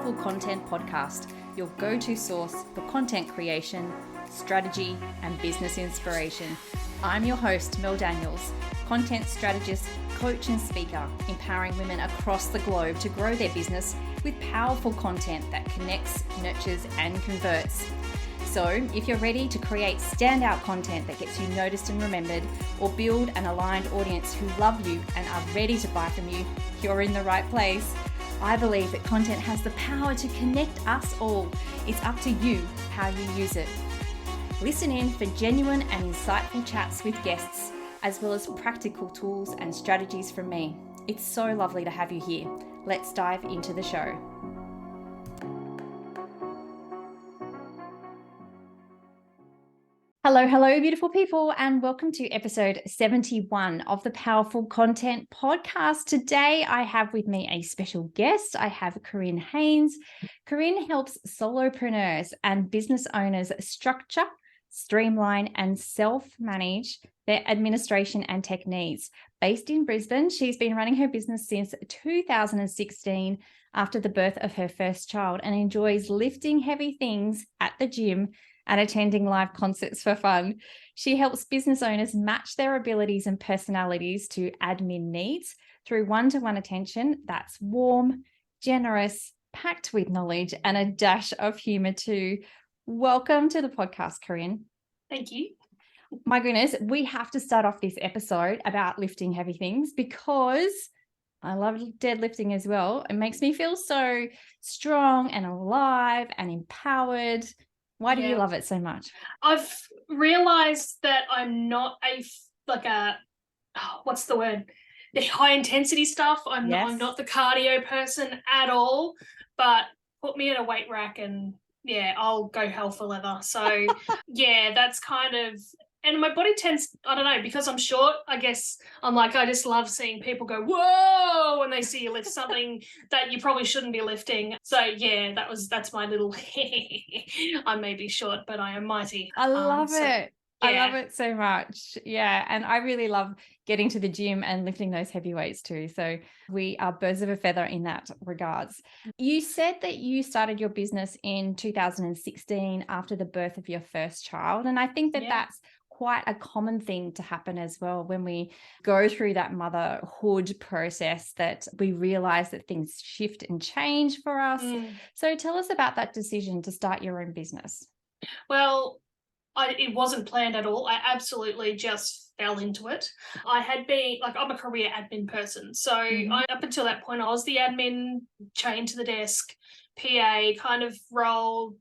Powerful Content Podcast, your go-to source for content creation, strategy, and business inspiration. I'm your host, Mel Daniels, content strategist, coach and speaker, empowering women across the globe to grow their business with powerful content that connects, nurtures, and converts. So if you're ready to create standout content that gets you noticed and remembered, or build an aligned audience who love you and are ready to buy from you, you're in the right place. I believe that content has the power to connect us all. It's up to you how you use it. Listen in for genuine and insightful chats with guests, as well as practical tools and strategies from me. It's so lovely to have you here. Let's dive into the show. Hello, beautiful people, and welcome to episode 71 of the Powerful Content Podcast. Today, I have with me a special guest. I have Korryn Haines. Korryn helps solopreneurs and business owners structure, streamline, and self-manage their administration and tech needs. Based in Brisbane, she's been running her business since 2016 after the birth of her first child and enjoys lifting heavy things at the gym and attending live concerts for fun. She helps business owners match their abilities and personalities to admin needs through one-to-one attention that's warm, generous, packed with knowledge, and a dash of humor too. Welcome to the podcast, Korryn. Thank you. My goodness, we have to start off this episode about lifting heavy things because I love deadlifting as well. It makes me feel so strong and alive and empowered. Why do you love it so much? I've realized that I'm not the high intensity stuff. I'm not the cardio person at all, but put me in a weight rack and I'll go hell for leather. So that's kind of, and my body tends, I don't know, because I'm short, I guess I just love seeing people go, whoa, when they see you lift something that you probably shouldn't be lifting. So that's my little, I may be short, but I am mighty. I love it. I love it so much. Yeah. And I really love getting to the gym and lifting those heavy weights too. So we are birds of a feather in that regards. You said that you started your business in 2016 after the birth of your first child. And I think that that's quite a common thing to happen as well when we go through that motherhood process, that we realize that things shift and change for us. So tell us about that decision to start your own business. Well, it wasn't planned at all. I absolutely just fell into it. I had been, I'm a career admin person. So up until that point, I was the admin, chained to the desk, PA kind of role,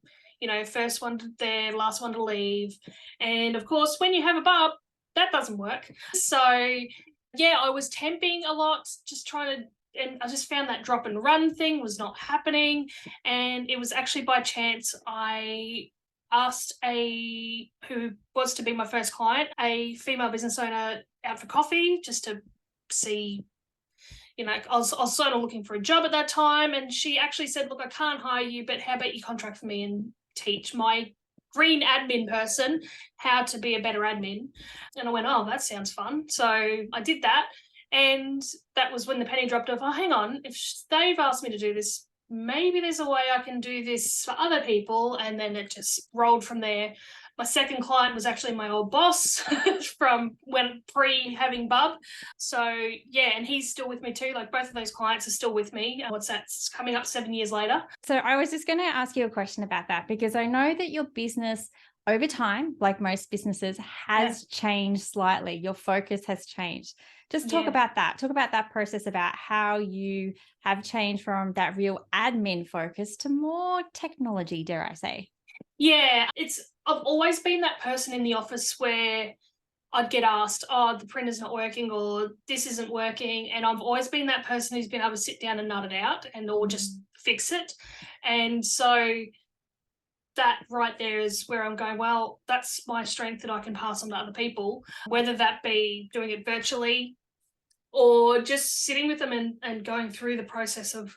first one there, last one to leave. And of course, when you have a bub, that doesn't work. So I was temping a lot, just trying to, and I just found that drop and run thing was not happening. And it was actually by chance I asked who was to be my first client, a female business owner, out for coffee just to see, I was sort of looking for a job at that time. And she actually said, look, I can't hire you, but how about you contract for me and teach my green admin person how to be a better admin? And I went, oh, that sounds fun. So I did that. And that was when the penny dropped off. Oh, hang on, if they've asked me to do this, maybe there's a way I can do this for other people. And then it just rolled from there. My second client was actually my old boss from when pre-having bub. So, and he's still with me too. Both of those clients are still with me. It's coming up 7 years later. So I was just going to ask you a question about that, because I know that your business over time, like most businesses, has changed slightly. Your focus has changed. Just talk about that. Talk about that process, about how you have changed from that real admin focus to more technology, dare I say. Yeah, I've always been that person in the office where I'd get asked, oh, the printer's not working or this isn't working. And I've always been that person who's been able to sit down and nut it out or just fix it. And so that right there is where I'm going, well, that's my strength that I can pass on to other people, whether that be doing it virtually or just sitting with them and going through the process of,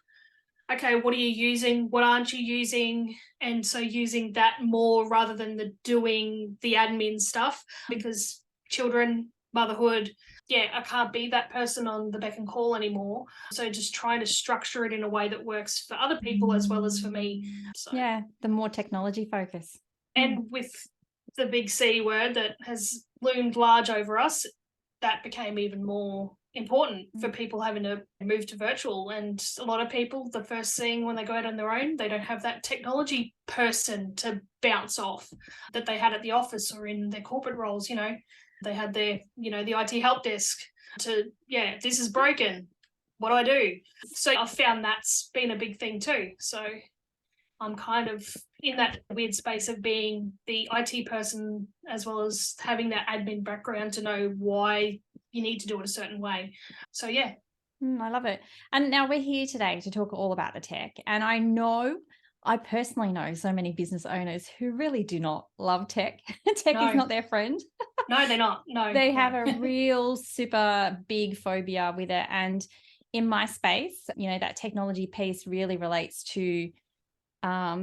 okay, what are you using? What aren't you using? And so using that more rather than doing the admin stuff, because children, motherhood. Yeah, I can't be that person on the beck and call anymore. So just trying to structure it in a way that works for other people as well as for me. So Yeah, the more technology focus. and with the big C word that has loomed large over us, that became even more important for people having to move to virtual. And a lot of people, the first thing when they go out on their own, they don't have that technology person to bounce off that they had at the office or in their corporate roles. They had their, the IT help desk to, this is broken. What do I do? So I found that's been a big thing too. So I'm kind of in that weird space of being the IT person as well as having that admin background to know why you need to do it a certain way. So, yeah. I love it. And now we're here today to talk all about the tech. And I personally know so many business owners who really do not love tech. Tech is not their friend. No, they're not. No. They have a real super big phobia with it. And in my space, that technology piece really relates to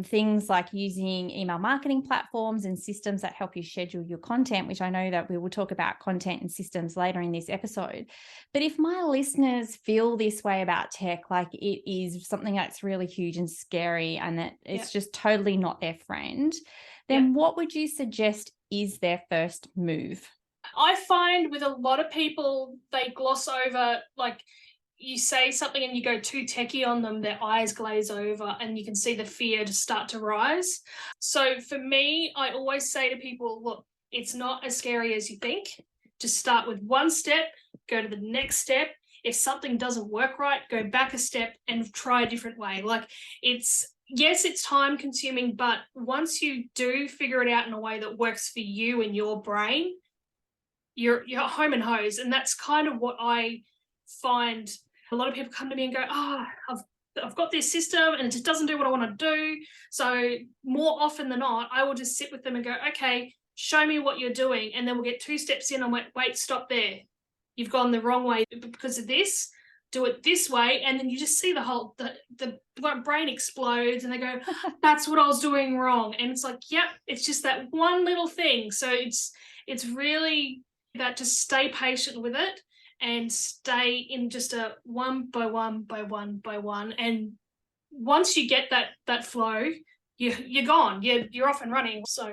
things like using email marketing platforms and systems that help you schedule your content, which I know that we will talk about content and systems later in this episode. But if my listeners feel this way about tech, like it is something that's really huge and scary and that it's just totally not their friend, then what would you suggest is their first move? I find with a lot of people, they gloss over, like, you say something and you go too techie on them, their eyes glaze over and you can see the fear to start to rise. So for me, I always say to people, look, it's not as scary as you think. Just start with one step, go to the next step. If something doesn't work right, go back a step and try a different way. Like it's time consuming, but once you do figure it out in a way that works for you and your brain, you're home and hose. And that's kind of what I find. A lot of people come to me and go, I've got this system and it just doesn't do what I want to do. So more often than not, I will just sit with them and go, okay, show me what you're doing. And then we'll get 2 steps in and wait, stop there. You've gone the wrong way because of this. Do it this way. And then you just see the brain explodes and they go, that's what I was doing wrong. And it's like, yep, it's just that one little thing. So it's really that, just stay patient with it and stay in just a one by one by one by one. And once you get that flow, you're gone. You're off and running. So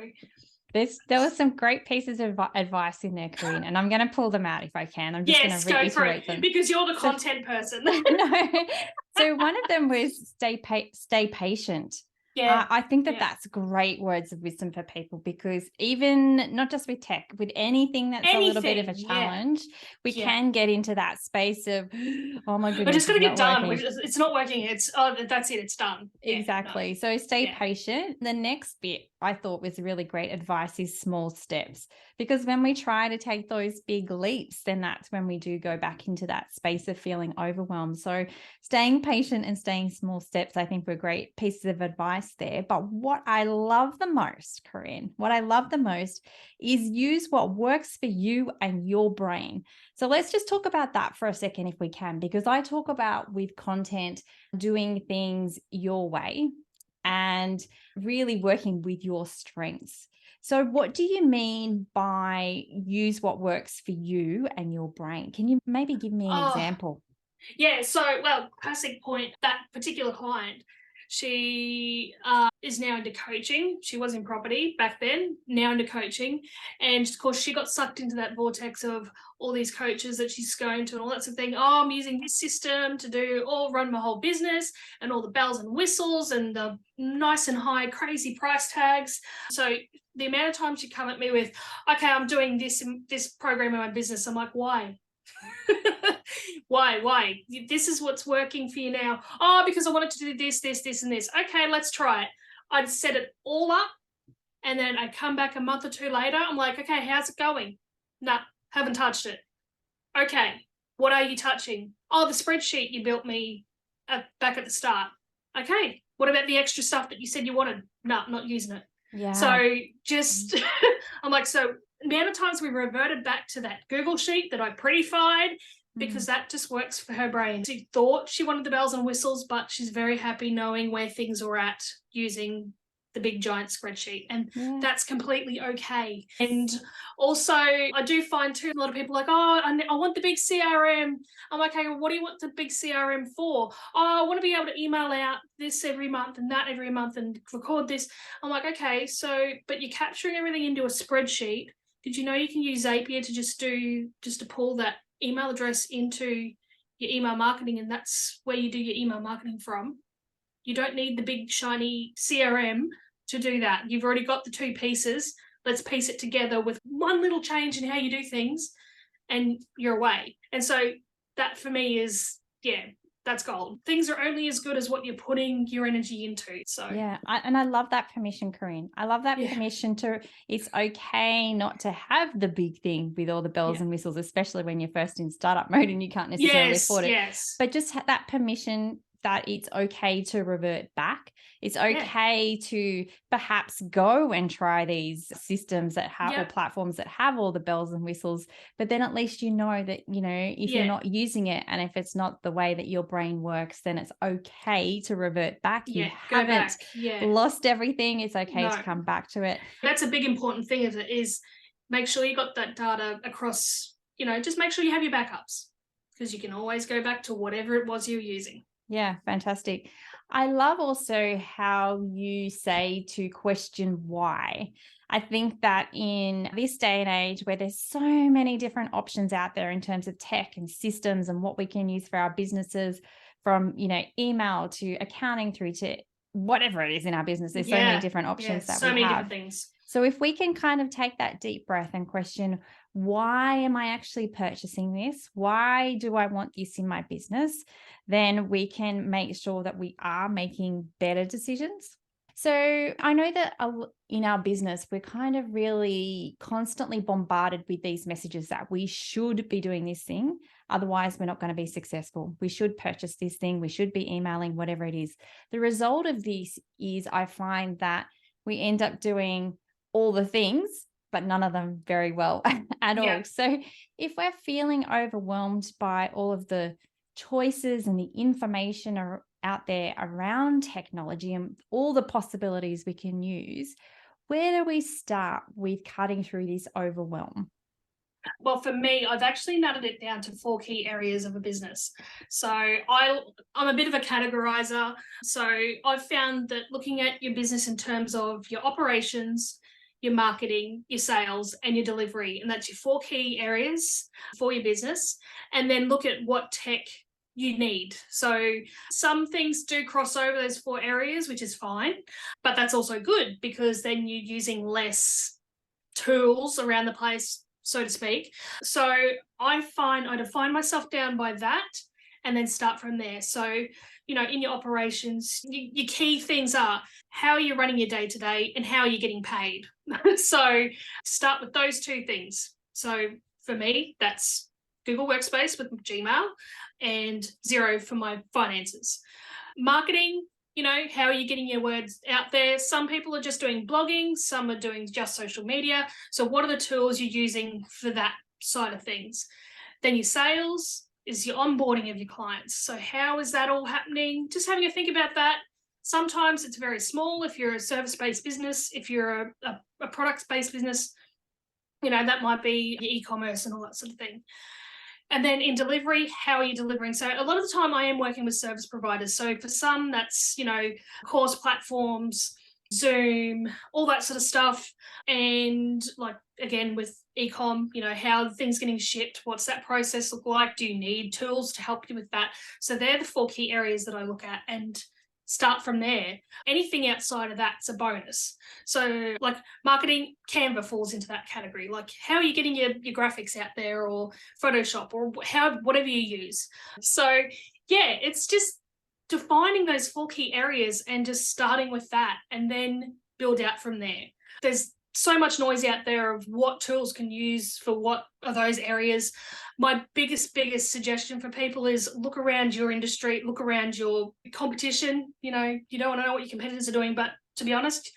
there were some great pieces of advice in there, Korryn, and I'm going to pull them out if I can. I'm just going to reiterate them because you're the content person. No. So one of them was stay patient. Yeah, I think that's great words of wisdom for people, because even not just with tech, with anything that's a little bit of a challenge, we can get into that space of, oh my goodness, we're just going to get done. It's not working. That's it. It's done. Exactly. So stay patient. The next bit I thought was really great advice is small steps, because when we try to take those big leaps, then that's when we do go back into that space of feeling overwhelmed. So staying patient and staying small steps, I think, were great pieces of advice there. But what I love the most, Korryn, is use what works for you and your brain. So let's just talk about that for a second if we can, because I talk about with content doing things your way and really working with your strengths. So what do you mean by use what works for you and your brain? Can you maybe give me an example? Yeah, so, classic point, that particular client, she is now into coaching. She was in property back then, now into coaching. And of course, she got sucked into that vortex of all these coaches that she's going to and all that sort of thing. Oh, I'm using this system to run my whole business and all the bells and whistles and the nice and high crazy price tags. So the amount of times she come at me with, okay, I'm doing this program in my business. I'm like, why? Why? This is what's working for you now. Oh, because I wanted to do this, and this. Okay, let's try it. I'd set it all up, and then I come back a month or two later. I'm like, okay, how's it going? Nah, haven't touched it. Okay, what are you touching? Oh, the spreadsheet you built me back at the start. Okay, what about the extra stuff that you said you wanted? No, not using it. Yeah. So just, I'm like, so the amount of times we reverted back to that Google sheet that I prettified, because that just works for her brain. She thought she wanted the bells and whistles, but she's very happy knowing where things are at using the big giant spreadsheet, and Yeah. that's completely okay. And also I do find too, a lot of people are like, oh, I want the big CRM. I'm like, okay, well, what do you want the big CRM for? Oh, I want to be able to email out this every month and that every month and record this. I'm like, okay, so but you're capturing everything into a spreadsheet. Did you know you can use Zapier to pull that email address into your email marketing, and that's where you do your email marketing from? You don't need the big shiny CRM to do that. You've already got the two pieces. Let's piece it together with one little change in how you do things, and you're away. And so that for me is, yeah, that's gold. Things are only as good as what you're putting your energy into. So Yeah, I love that permission, Korryn. I love that yeah. permission to, it's okay not to have the big thing with all the bells Yeah. and whistles, especially when you're first in startup mode and you can't necessarily afford it. Yes. But just that permission that it's okay to revert back. It's okay to perhaps go and try these systems that have or platforms that have all the bells and whistles, but then at least you know that, you know, if you're not using it and if it's not the way that your brain works, then it's okay to revert back. You haven't lost everything. It's okay to come back to it. That's a big important thing of it, is make sure you got that data across, you know, just make sure you have your backups, because you can always go back to whatever it was you're using. Yeah, fantastic. I love also how you say to question why. I think that in this day and age where there's so many different options out there in terms of tech and systems and what we can use for our businesses, from, you know, email to accounting through to whatever it is in our business, there's so many different options that we have. So many different things. So if we can kind of take that deep breath and question, why am I actually purchasing this? Why do I want this in my business? Then we can make sure that we are making better decisions. So I know that in our business, we're kind of really constantly bombarded with these messages that we should be doing this thing. Otherwise, we're not going to be successful. We should purchase this thing. We should be emailing, whatever it is. The result of this is I find that we end up doing all the things, but none of them very well at all. So if we're feeling overwhelmed by all of the choices and the information out there around technology and all the possibilities we can use, where do we start with cutting through this overwhelm? Well, for me, I've actually narrowed it down to 4 key areas of a business. So I'm a bit of a categorizer. So I've found that looking at your business in terms of your operations, your marketing, your sales, and your delivery, and that's your 4 key areas for your business, and then look at what tech you need. So some things do cross over those 4 areas, which is fine, but that's also good because then you're using less tools around the place, so to speak. So I define myself down by that and then start from there. So, you know, in your operations, your key things are how are you running your day to day and how are you getting paid? So start with those 2 things. So for me, that's Google Workspace with Gmail and Xero for my finances. Marketing, you know, how are you getting your words out there? Some people are just doing blogging, some are doing just social media. So what are the tools you're using for that side of things? Then your sales is your onboarding of your clients. So how is that all happening? Just having a think about that. Sometimes it's very small if you're a service-based business. If you're a product-based business, you know, that might be your e-commerce and all that sort of thing. And then in delivery, how are you delivering? So a lot of the time I am working with service providers. So for some, that's, you know, course platforms, Zoom, all that sort of stuff. And like, again, with e-com, you know, how are things getting shipped? What's that process look like? Do you need tools to help you with that? So they're the 4 key areas that I look at and start from there. Anything outside of that's a bonus. So like marketing, Canva falls into that category. Like how are you getting your graphics out there, or Photoshop, or whatever you use. So yeah, it's just defining those 4 key areas and just starting with that and then build out from there. There's so much noise out there of what tools can use for what are those areas. My biggest suggestion for people is look around your industry, look around your competition. You know, you don't want to know what your competitors are doing, but to be honest,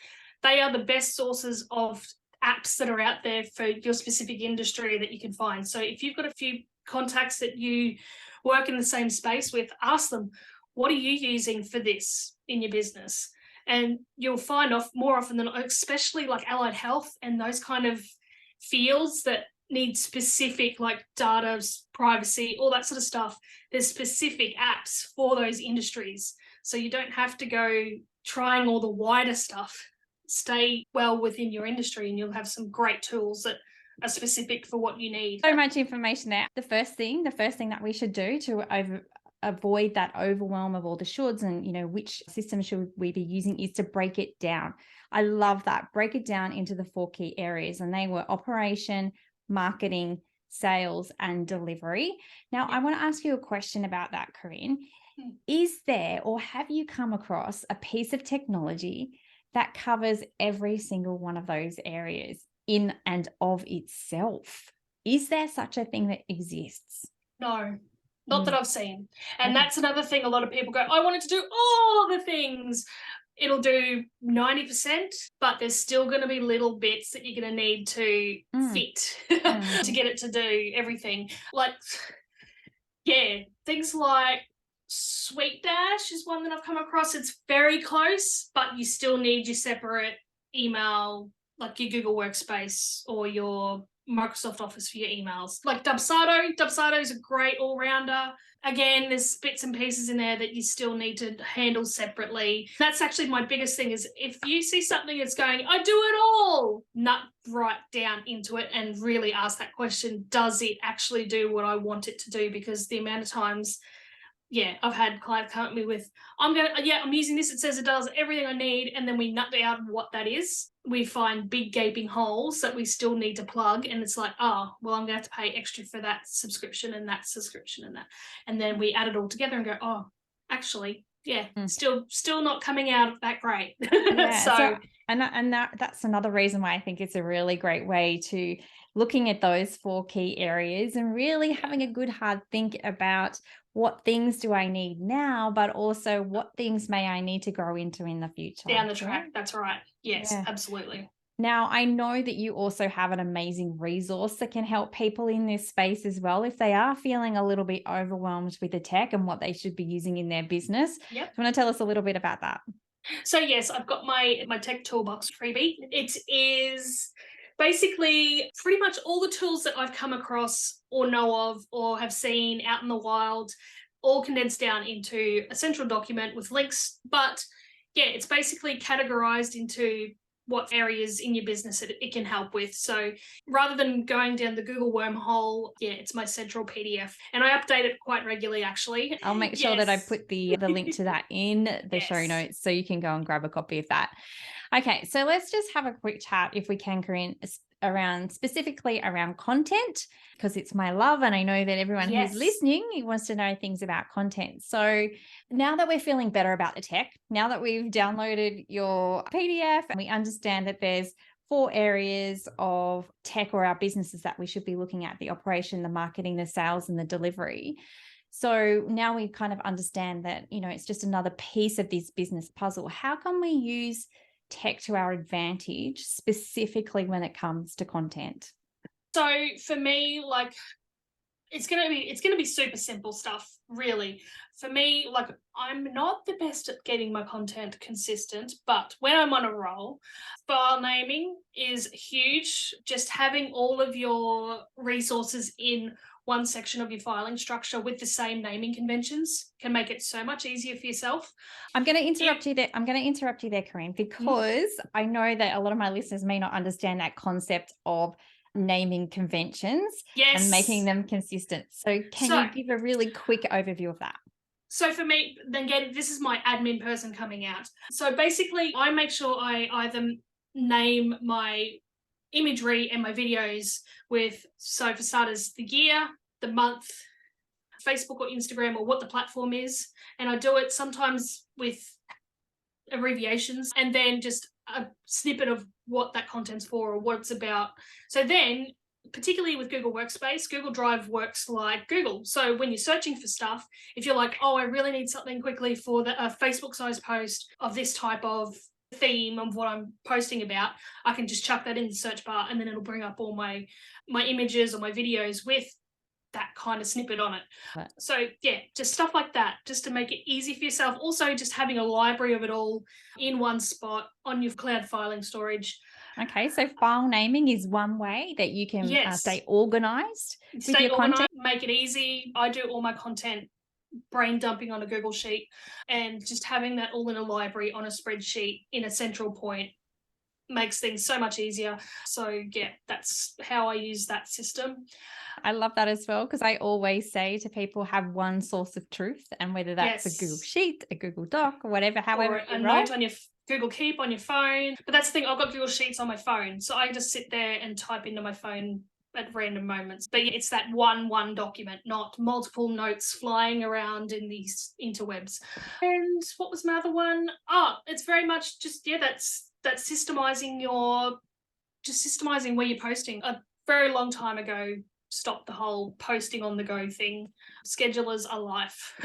they are the best sources of apps that are out there for your specific industry that you can find. So if you've got a few contacts that you work in the same space with, ask them, what are you using for this in your business? And you'll find more often than not, especially like allied health and those kind of fields that need specific like data, privacy, all that sort of stuff. There's specific apps for those industries. So you don't have to go trying all the wider stuff. Stay well within your industry and you'll have some great tools that are specific for what you need. So much information there. The first thing that we should do to avoid that overwhelm of all the shoulds and, which system should we be using is to break it down. I love that. Break it down into the 4 key areas, and they were operation, marketing, sales, and delivery. Now, I want to ask you a question about that, Korryn. Is there, or have you come across a piece of technology that covers every single one of those areas in and of itself? Is there such a thing that exists? No, not that I've seen. And that's another thing. A lot of people go, I wanted to do all the things. It'll do 90%, but there's still going to be little bits that you're going to need to fit to get it to do everything. Like, things like Sweet Dash is one that I've come across. It's very close, but you still need your separate email, like your Google Workspace or your Microsoft Office for your emails. Like Dubsado is a great all-rounder. Again, there's bits and pieces in there that you still need to handle separately. That's actually my biggest thing is if you see something that's going, I do it all, nut right down into it and really ask that question, does it actually do what I want it to do? Because the amount of times, I've had clients come at me with, I'm using this, it says it does everything I need, and then we nut out what that is. We find big gaping holes that we still need to plug, and it's like, I'm going to have to pay extra for that subscription and that subscription and that. And then we add it all together and go, actually, still not coming out that great. That's another reason why I think it's a really great way to looking at those 4 key areas and really having a good hard think about what things do I need now, but also what things may I need to grow into in the future. Down the track. That's right. Yes, absolutely. Now, I know that you also have an amazing resource that can help people in this space as well if they are feeling a little bit overwhelmed with the tech and what they should be using in their business. Yep. Do you want to tell us a little bit about that? So yes, I've got my tech toolbox freebie. It is basically pretty much all the tools that I've come across or know of or have seen out in the wild, all condensed down into a central document with links. But it's basically categorized into what areas in your business it can help with. So rather than going down the Google wormhole, it's my central PDF. And I update it quite regularly, actually. I'll make sure that I put the link to that in the show notes so you can go and grab a copy of that. Okay, so let's just have a quick chat, if we can, Korryn, specifically around content, because it's my love and I know that everyone who's listening wants to know things about content. So now that we're feeling better about the tech, now that we've downloaded your PDF and we understand that there's 4 areas of tech or our businesses that we should be looking at: the operation, the marketing, the sales, and the delivery. So now we kind of understand that, it's just another piece of this business puzzle. How can we use tech to our advantage, specifically when it comes to content? So for me, like, it's gonna be super simple stuff, really. For me, like, I'm not the best at getting my content consistent, but when I'm on a roll, file naming is huge. Just having all of your resources in one section of your filing structure with the same naming conventions can make it so much easier for yourself. I'm going to interrupt you there. Korryn, because I know that a lot of my listeners may not understand that concept of naming conventions and making them consistent. So can you give a really quick overview of that? So for me, then again, this is my admin person coming out. So basically, I make sure I either name my imagery and my videos with, so for starters, the year, the month, Facebook or Instagram, or what the platform is. And I do it sometimes with abbreviations and then just a snippet of what that content's for or what it's about. So then, particularly with Google Workspace, Google Drive works like Google. So when you're searching for stuff, if you're like, I really need something quickly for a Facebook size post of this type of theme of what I'm posting about, I can just chuck that in the search bar and then it'll bring up all my images or my videos with that kind of snippet on it. Right. So yeah, just stuff like that, just to make it easy for yourself. Also, just having a library of it all in one spot on your cloud filing storage. Okay, so file naming is one way that you can Yes. stay organized with Stay your organized, content. make it easy. I do all my content brain dumping on a Google sheet, and just having that all in a library on a spreadsheet in a central point makes things so much easier. So yeah, that's how I use that system. I love that as well, because I always say to people, have one source of truth, and whether that's a Google Sheet, a Google Doc, or whatever, however, or a note on your Google Keep on your phone. But that's the thing, I've got Google Sheets on my phone, so I just sit there and type into my phone at random moments. But it's that one document, not multiple notes flying around in these interwebs. And what was my other one? It's very much just, that's systemizing systemizing where you're posting. A very long time ago, stopped the whole posting on the go thing. Schedulers are life.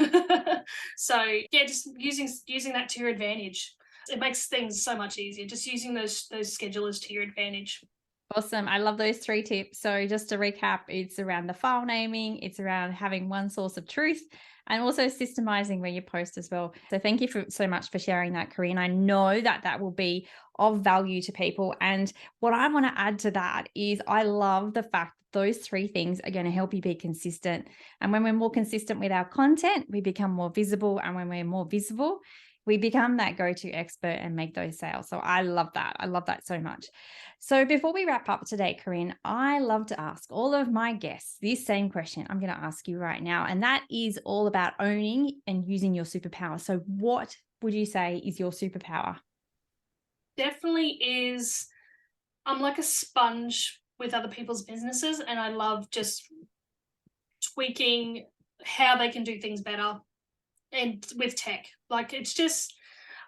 So yeah, just using that to your advantage. It makes things so much easier, just using those schedulers to your advantage. Awesome. I love those 3 tips. So just to recap, it's around the file naming, it's around having one source of truth, and also systemizing where you post as well. So thank you so much for sharing that, Korryn. I know that will be of value to people. And what I want to add to that is I love the fact that those 3 things are going to help you be consistent. And when we're more consistent with our content, we become more visible. And when we're more visible, we become that go-to expert and make those sales. So I love that. I love that so much. So before we wrap up today, Korryn, I love to ask all of my guests this same question I'm going to ask you right now. And that is all about owning and using your superpower. So what would you say is your superpower? Definitely is, I'm like a sponge with other people's businesses, and I love just tweaking how they can do things better. And with tech, like, it's just,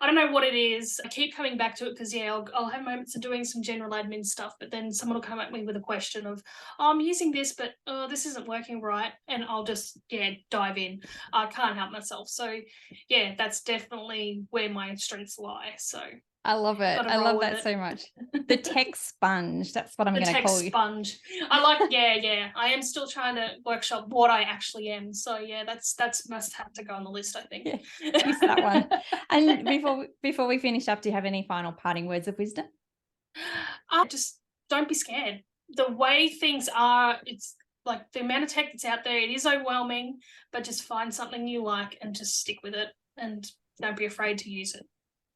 I don't know what it is. I keep coming back to it because I'll have moments of doing some general admin stuff, but then someone will come at me with a question of, I'm using this, but this isn't working right, and I'll just dive in. I can't help myself. So yeah, that's definitely where my strengths lie. So I love it. I love that so much. The tech sponge. That's what I'm going to call you. The tech sponge. I like, I am still trying to workshop what I actually am. So yeah, that's must have to go on the list, I think. Yeah, use that one. And before we finish up, do you have any final parting words of wisdom? Just don't be scared. The way things are, it's like the amount of tech that's out there, it is overwhelming, but just find something you like and just stick with it, and don't be afraid to use it.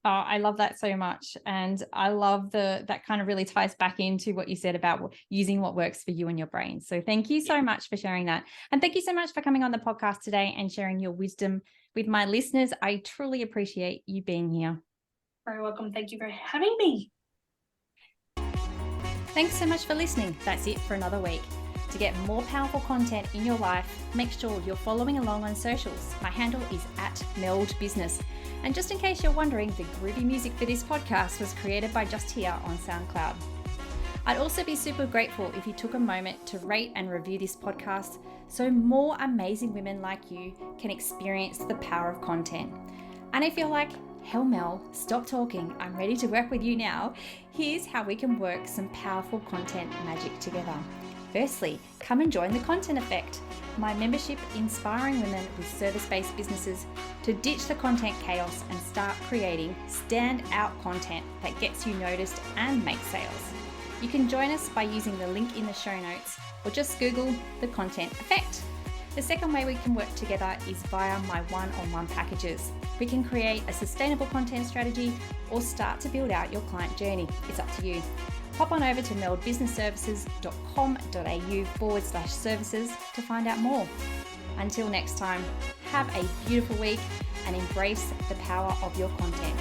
Oh, I love that so much. And I love that kind of really ties back into what you said about using what works for you and your brain. So thank you so much for sharing that. And thank you so much for coming on the podcast today and sharing your wisdom with my listeners. I truly appreciate you being here. Very welcome. Thank you for having me. Thanks so much for listening. That's it for another week. To get more powerful content in your life, make sure you're following along on socials. My handle is @meldbusiness. And just in case you're wondering, the groovy music for this podcast was created by Just Here on SoundCloud. I'd also be super grateful if you took a moment to rate and review this podcast so more amazing women like you can experience the power of content. And if you're like, hell Mel, stop talking, I'm ready to work with you now, here's how we can work some powerful content magic together. Firstly, come and join the Content Effect, my membership inspiring women with service-based businesses to ditch the content chaos and start creating standout content that gets you noticed and makes sales. You can join us by using the link in the show notes or just Google the Content Effect. The second way we can work together is via my one-on-one packages. We can create a sustainable content strategy or start to build out your client journey. It's up to you. Pop on over to meldbusinessservices.com.au/services to find out more. Until next time, have a beautiful week and embrace the power of your content.